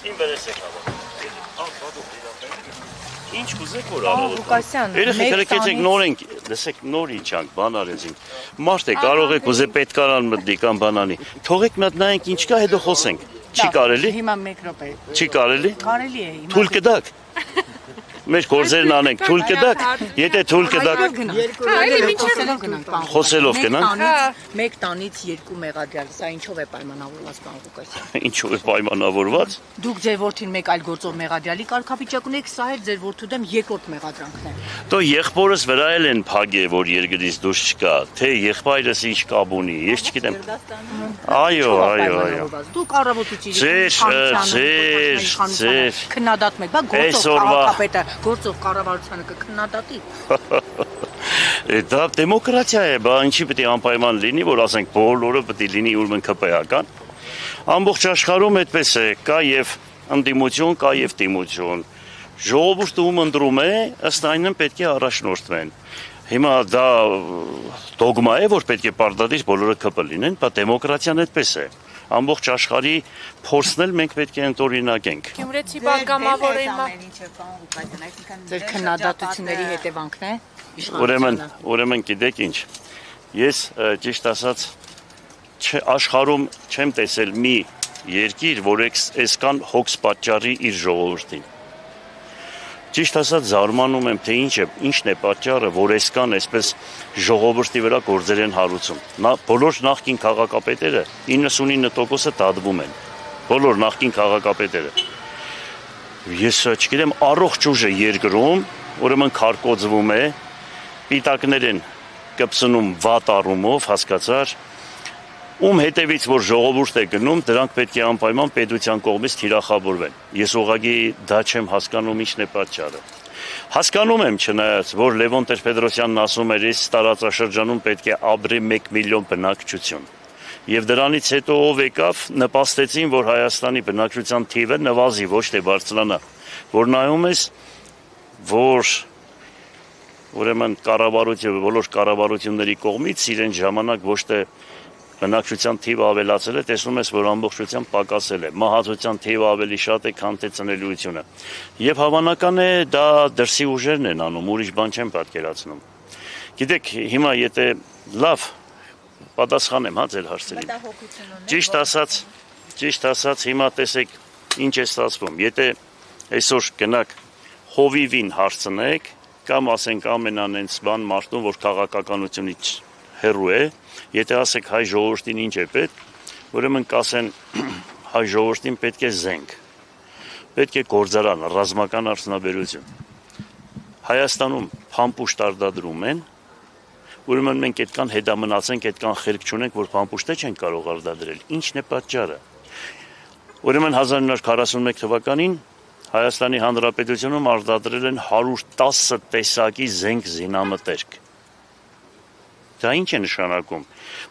Իմ վերես եք ավա։ Ինչ կուզեք որ Ղուկասյան, երեխեք նոր ենք, լսեք նոր իջանք, բան արեցինք։ Մարդ է կարող եք ուզե պետքարան մտնի կամ բանանի։ Թողեք մի հատ նայենք ինչ կա, հետո խոսենք։ Չի կարելի։ Հիմա 1 րոպե։ Չի կարելի։ Կարելի է հիմա։ Թույլ կտաք։ Մեր գործերն անենք, թույլ կտաք։ Եթե թույլ կտաք, խոսելով գնանք։ Մեկ տանից 2 մեղադրյալ, սա ինչով է պայմանավորված պարոն Ղուկասյան։ Ինչով է պայմանավորված։ Դուք ձեր որդին մեկ այլ գործով մեղադրյալի կարգավիճակ ունեք, սա էլ ձեր որդու դեմ երկրորդ մեղադրանքն է։ Դո եղբորս վրա էլ են փագե, որ երկրից դուրս չկա, թե եղբայրս ինչ կապ ունի, ես չգիտեմ։ Այո։ Դուք առավոտից Ձեր քննադատում եք, բա գործով քաղաքապետը, գործով կառավարությանը կքննադատի։ Դա դեմոկրատիա է, բա ինչի պետք է անպայման լինի, որ ասենք բոլորը պետք է լինի ուրեմն ԿՊՀ-ական։ Ամբողջ աշխարհում այդպես է, կա եւ ընդդիմություն, կա եւ դիմություն։ Ժողովուրդը ում ընտրում է, ըստ այնն պետք է առաջնորդվեն։ Հիմա դա դոգմա է, որ պետք է պարտադիր բոլորը ԿՊ լինեն, բա դեմոկրատիան այդպես է։ Ամբողջ աշխարհի փորձն էլ մենք պետք է ընդօրինակենք։ Գյումրեցի բարգամավորը ձեր քննադատությունների հետևանքն է։ Ուրեմն գիտեք ինչ, ես ճիշտ ասած աշխարհում չեմ տեսել մի երկիր, որ այսքան հոգս պատճառի իր ժողովրդին։ Ճիշտ ասած զարմանում եմ, թե ինչն է պատճառը, որ այսքան այսպես ժողովրդի վրա գործեր են հարուցում։ Բոլոր նախկին քաղաքապետերը 99%-ը դատվում են։ Բոլոր նախկին քաղաքապետերը։ Ես չգիտեմ, առողջ ուժը երկրում, ուրեմն քարկոծվում է, պիտակներ են կպցնում վատ առումով, հասկացար, ում հետևից որ ժողովուրդ է գնում, դրանք պետք է անպայման պետության կողմից թիրախավորվեն։ Ես ուղղակի դա չեմ հասկանում ինչն է պատճառը։ Հասկանում եմ չնայած, որ Լևոն Տեր-Պետրոսյանն ասում էր, այս տարածաշրջանում պետք է ապրի 1 միլիոն բնակչություն։ Եվ դրանից հետո ով եկավ, նպաստեցին, որ Հայաստանի բնակչության թիվը նվազի, ոչ թե բարձրանա։ Որ նայում ես, որ ուրեմն բոլոր կառավարությունների կողմից իրեն ժամանակ ոչ թե բնակչության թիվը ավելացել է, տեսնում ես, որ ամբողջությամբ պակասել է, մահացության թիվը ավելի շատ է, քան թե ծնելիությունը։ Եվ հավանական է դա դրսի ուժերն են անում, ուրիշ բան չեմ պատկերացնում։ Գիտեք, հիմա եթե լավ պատասխանեմ, ձեր հարցերին։ Ճիշտ ասած, հիմա տեսեք ինչ է ստացվում։ Եթե այսօր գնաք հովիվին հարցնեք, կամ ասենք ամենանենց բան մարդուն, որ քաղաքականությունից հեռու է, եթե ասեք հայ ժողովրդին ինչ է պետք, ուրեմն կասեն հայ ժողովրդին պետք է զենք, պետք է գործարան, ռազմական արդյունաբերություն։ Հայաստանում փամփուշտ արտադրում են, ուրեմն մենք այդքան հետամնացենք, այդքան խելք չունենք, որ փամփուշտը չեն կարող արտադրել։ Ինչն է պատճառը։ Ուրեմն 1941 թվականին Հայաստանի Հանրապետությունում արտադրել են 110 տեսակի զենք զինամթերք։ Դա ինչ է նշանակում։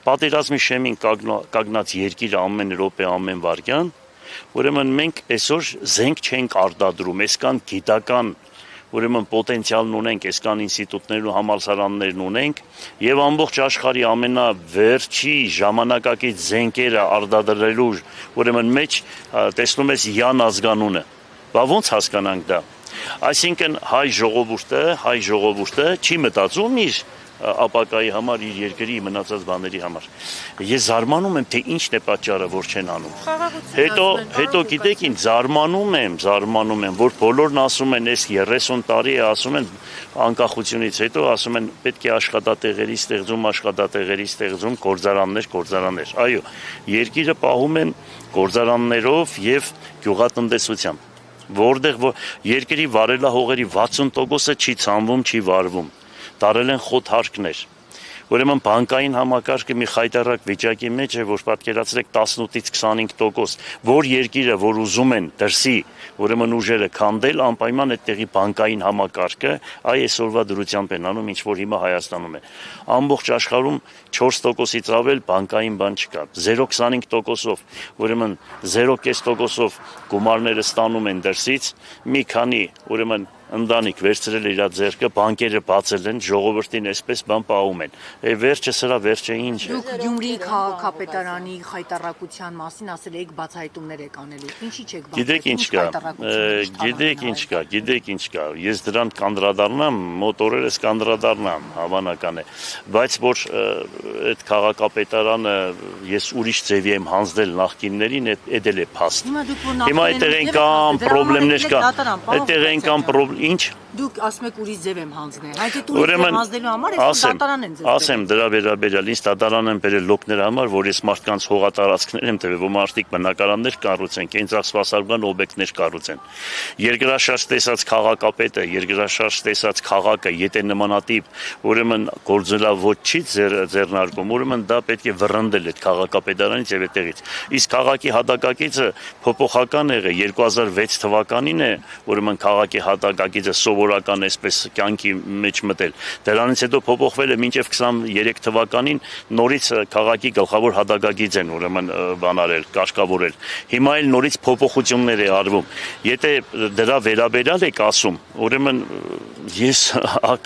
Պատերազմի շեմին կանգնած երկիրը ամեն րոպե, ամեն վայրկյան, ուրեմն մենք այսօր զենք չենք արտադրում, այսքան գիտական ուրեմն պոտենցիալն ունենք, այսքան ինստիտուտներ ու համալսարաններ ունենք, եւ ամբողջ աշխարհի ամենավերջի ժամանակակից զենքերը արտադրելու ուրեմն մեջ տեսնում ես Յան ազգանունը։ Բա ոնց հասկանանք դա։ Այսինքն հայ ժողովուրդը չի մտածում իր ապակայի համար, իր երկրի մնացած բաների համար։ Ես զարմանում եմ, թե ինչն է պատճառը, որ չեն անում։ Հետո գիտեք ինչ, զարմանում եմ, որ բոլորն ասում են, այս 30 տարի է, ասում են անկախությունից հետո, ասում են պետք է աշխատատեղերի ստեղծում, գործարաններ։ Այո, երկիրը պահում են գործարաններով եւ գյուղատնտեսությամբ, որտեղ երկրի վարելահողերի 60%-ը չի ցանվում, չի վարվում։ Տարել են խոթհարկներ։ Ուրեմն բանկային համակարգը մի խայտառակ վիճակի մեջ է, որ պատկերացրեք 18-ից 25%, որ երկիրը, որ ուզում են դրսի, ուրեմն ուժերը քանդել, անպայման այդտեղի բանկային համակարգը այսօրվա դրությամբ են անում, ինչ որ հիմա Հայաստանում է։ Ամբողջ աշխարհում 4%-ից ավել բանկային բան չկա։ 0.25%-ով, ուրեմն 0.5%-ով գումարները ստանում են դրսից, մի քանի ուրեմն ընտանիք վերցրել է իր ձեռքը, բանկերը բացել են, ժողովրդին այսպես բան պահում են։ Վերջը սրա վերջը ինչ է։ Դուք Գյումրի քաղաքապետարանի խայտառակության մասին ասել եք բացահայտումներ եք անելու։ Ինչի՞ չեք բացահայտում։ Գիտեք ինչ կա։ Ես դրան կանդրադառնամ, մոտ օրերս կանդրադառնամ, հավանական է։ Բայց որ այդ քաղաքապետարանը ես ուրիշ ձևի եմ հանձնել նախկիններին, այդ էլ է փաստ։ Հիմա այդտեղ են կամ խնդիրներ կան, այդտեղ են կամ ինչ։ Դուք ասում եք ուրիշ ձև եմ հանձնել։ Այդ ուրիշ հանձնելու համար ես դատարան են ձեր։ Ասեմ դրա վերաբերյալ ինձ դատարան են բերել լոկների համար, որ ես մարդկանց հողատարածքներ եմ տվել, որ մարդիկ բնակարաններ կառուցեն, կենցաղ օբյեկտներ կառուցեն։ Երկրաշարժ տեսած քաղաքապետը, երկրաշարժ տեսած քաղաքը, եթե նմանատիպ, ուրեմն գործելավոճ չի ձեռնարկում, ուրեմն դա պետք է վռնդել այդ քաղաքապետարանից եւ այդտեղից։ Իսկ քաղաքի հատակագիծը փոփոխական եղել 2006 թվականին է, ուրեմն քաղաքի հատակագիծը սովորական այսպես կյանքի մեջ մտել։ Դրանից հետո փոփոխվել է մինչև 23 թվականին նորից քաղաքի գլխավոր հատակագիծ են ուրեմն բանարել, կարգավորել։ Հիմա էլ նորից փոփոխություններ է արվում։ Եթե դրա վերաբերյալ եք ասում, ուրեմն ես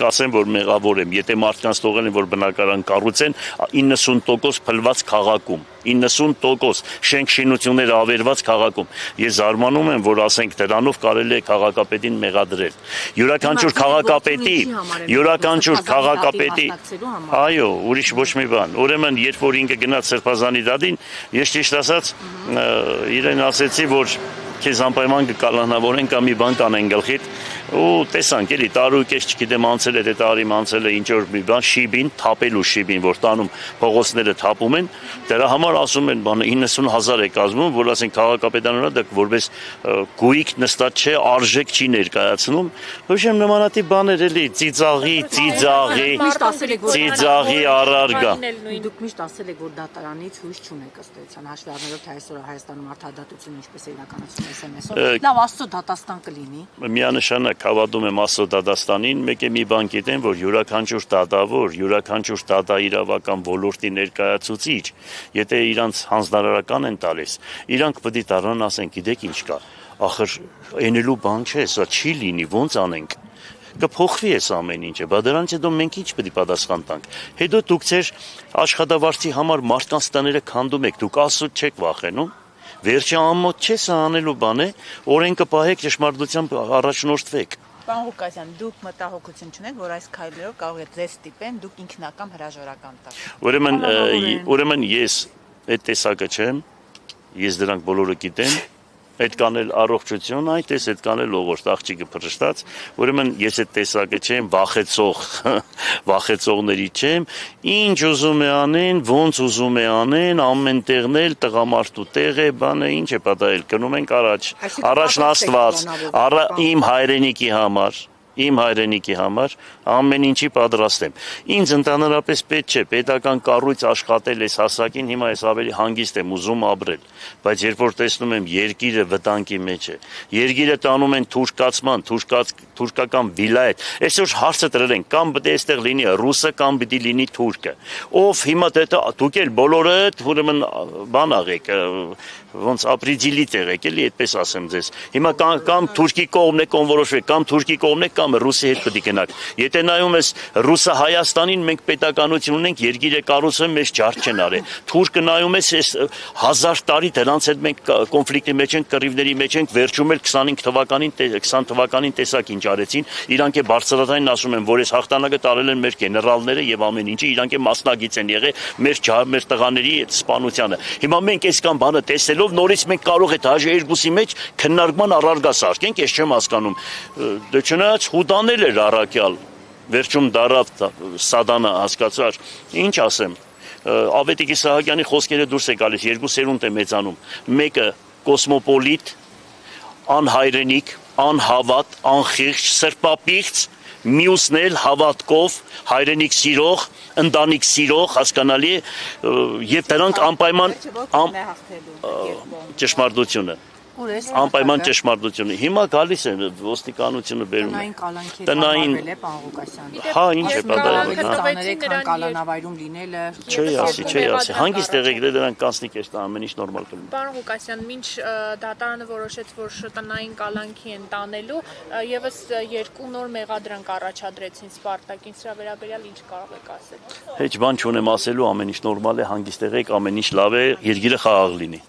ասեմ, որ մեղավոր եմ, եթե մարդկանց թողել են, որ բնակարան կառուցեն 90% փլված քաղաքում, 90% շենք-շինություններ ավերված քաղաքում։ Ես զարմանում եմ, որ ասենք դրանով կարելի է քաղաքապետին մեղադրել։ Յուրաքանչյուր քաղաքապետի, այո, ուրիշ ոչ մի բան։ Ուրեմն, երբ որ ինքը գնաց Սրբազանի դատին, ես ճիշտ ասած իրեն ասեցի, որ քեզ անպայման կկալանավորեն կամ մի բան կանեն գլխիդ ու տեսանք էլի տարուկես չգիտեմ անցել է թե տարիմ անցել է ինչ որ մի բան շիբին թափելու շիբին որ տանում փողոցները թափում են դրա համար ասում են բանը 90,000 է կազմում որ ասեն քաղաքապետարանը դա որպես գույք նստած չէ արժեք չի ներկայացնում ոչեմ նմանատիպ բաներ էլի ծիծաղի առարգա դուք միշտ ասել եք որ դատարանից հույս չունեք ըստ էության հաշվի առնելով թե այսօր Հայաստանում արդարադատությունը ինչպես է իրականացվում SMS-ով լավ աստծո դատաստան կլինի միանշանակ հավատում եմ Աստծո դատաստանին, մեկ է մի բան գիտեմ, որ յուրաքանչյուր դատավոր, յուրաքանչյուր դատաիրավական ոլորտի ներկայացուցիչ, եթե իրանց հանձնարարական են տալիս, իրանք պետք է դառնան ասեն, գիտեք ինչ կա, ախր այնելու բան չէ, սա չի լինի, ոնց անենք։ Կփոխվի այս ամեն ինչը, բայց դրանից հետո մենք ինչ պետք է պատասխան տանք։ Հետո դուք ձեր աշխատավարձի համար մարդկանց տները քանդում եք, դուք Աստծուց չեք վախենում։ Վերջի ամոթ չէ սա անելու բան է, օրենքը պահեք, ճշմարտությամբ առաջնորդվեք։ Պարոն Ղուկասյան, դուք մտահոգություն չունեք, որ այս քայլերով կարող է ձեզ ստիպեն, դուք ինքնական հրաժարական տաք։ Ուրեմն ես այդ տեսակը չեմ, ես դրանք բոլորը գիտեմ, այդ կանել առողջություն, այս այդ կանել ողորտ աղջիկը փրշտաց, ուրեմն ես այդ տեսակը չեմ, վախեցողների չեմ, ինչ ուզում է անեն, ոնց ուզում է անեն, ամեն տեղն էլ տղամարդու տեղ է, բանը ինչ է պատահել, գնում ենք առաջն Աստված, իմ հայրենիքի համար ամեն ինչի պատրաստ եմ։ Ինձ ընդհանրապես պետք չէ, պետական կառույց աշխատել այս հասակին, հիմա ես ավելի հանգիստ եմ ուզում ապրել, բայց երբ որ տեսնում եմ երկիրը վտանգի մեջ է, երկիրը տանում են թուրքացման, թուրքական վիլայետ, այսօր հարցը դրել են, կամ պետք է այստեղ լինի ռուսը, կամ պետք է լինի թուրքը։ Ով հիմա դուք էլ բոլորը ուրեմն բան աղեք, ոնց ապրիդիլի տեղեք, էլի այդպես ասեմ ձեզ։ Հիմա կամ թուրքի կողմն է կոնվորոշվեք, կամ թուրքի կողմն է կամ ռուսի հետ պետք է գնաք։ Եթե նայում ես ռուսը Հայաստանին մենք պետականություն ունենք, երկիրը կառուցում մեզ ջարդ չեն արել։ Թուրքը նայում ես 1000 տարի դրանց հետ մենք կոնֆլիկտի մեջ ենք, կռիվների մեջ ենք, վերջում էլ 20 թվականին տեսակ ինչ արեցին, իրանք է բարձրատային ասում են, որ այս հաղթանակը տարել են մեր գեներալները եւ ամեն ինչը, իրանք է մասնագիծ են եղել մեր տղաների այդ սպանությանը։ Հիմա մենք այս կան բանը տեսելով նորից մենք կարող է դաժե երկուսի մեջ քննարկման առարգա սարքենք, ես չեմ հասկանում։ Դե չնայած հուտանել էր առաքյալ, վերջում դարավ Սադանը հասկացար, ինչ ասեմ, Ավետիքի Սահակյանի խոսքերը դուրս է գալիս, երկու սերունդ է մեծանում, մեկը կոսմոպոլիտ, անհայրենիք, անհավատ, անխիղճ, սրբապիղծ, մյուսն էլ հավատքով, հայրենիք սիրող, ընտանիք սիրող, հասկանալի է, եւ դրանք անպայման ճշմարտությունը։ Անպայման ճշմարտությունը։ Հիմա գալիս է ոստիկանությունը բերում է։ Տնային կալանքեր հարմարվել է, պարոն Ղուկասյան։ Հա, ինչ է պատահել։ Ներքան կալանավայրում լինելը։ Չի ասի։ Հանգիստ եղեք, դե դրանք կանցնի կեշտա ամեն ինչ նորմալ կլինի։ Պարոն Ղուկասյան, մինչ դատարանը որոշեց, որ տնային կալանքի են տանելու, եւս 2 նոր մեղադրանք առաջադրեցին Սպարտակին, սրա վերաբերյալ ինչ կարող եք ասել։ Հեչ բան չունեմ ասելու, ամեն ինչ նորմալ է, հանգիստ եղեք, ամեն ինչ լավ է, երկիրը խաղաղ լինի։